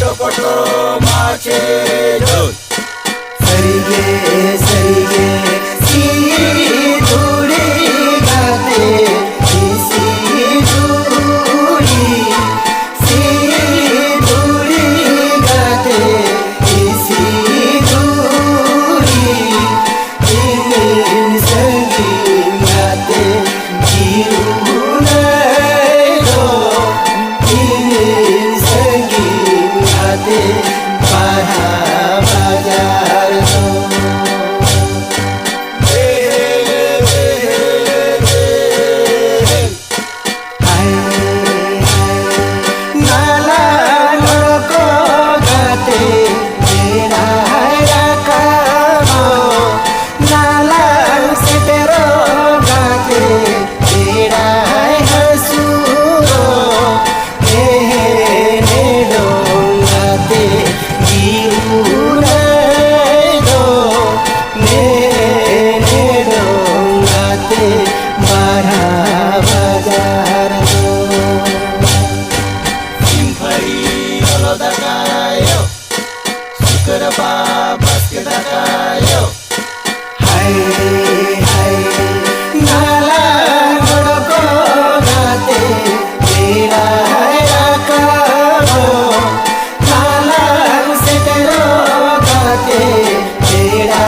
लटपटो माझे झोल सरिगे सरिगे सी धुरी गाते सी धुरी गाते सी धुरी तीन संगीत गाते जीवन दो तीन संगीत गाते बाजार नाला लड़को गाते मेरा नाला से तेरो गाते मेरा हसूरो मेरे गाते जीवन दो मेरे गाते बाजार Dakayo, sukar babas ke dakayo. Hai hai nala lodko gaate tera rakho nala se tero gaate tera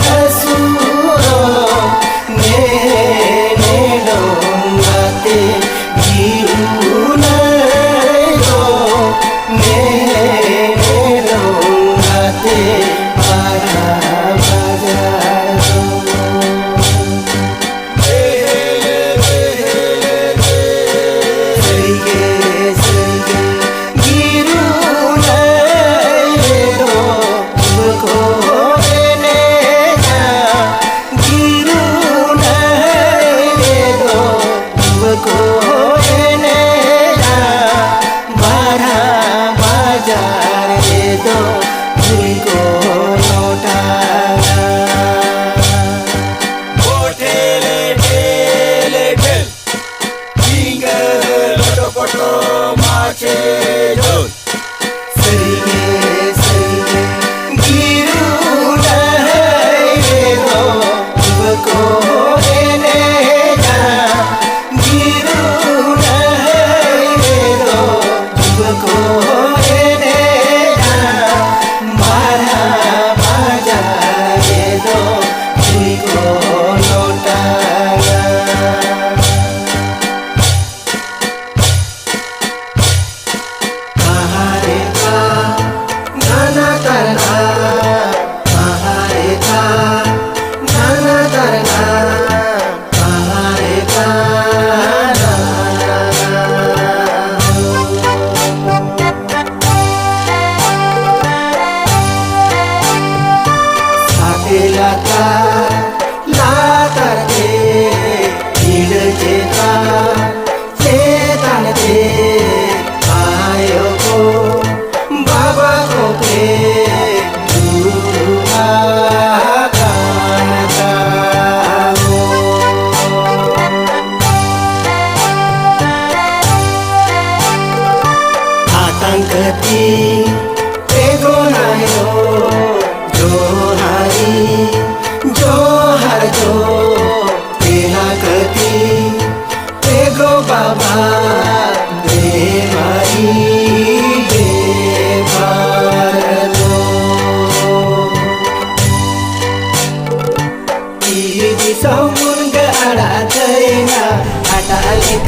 hasuro mere gaate jeevan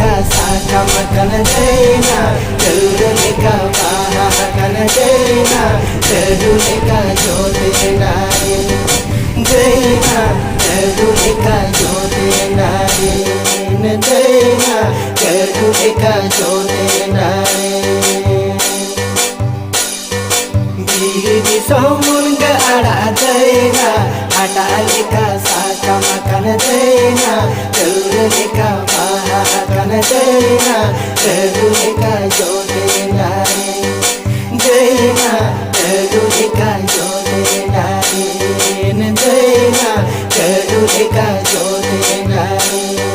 makan China, Terulika makan China, Terulika jote nari, China, Terulika jote nari, China, Terulika jote nari. Giri somun ga ada China, Atalika saka makan China, Terulika makan China, Terulika jote nari, China, Terulika jote nari, China, Terulika jote nari.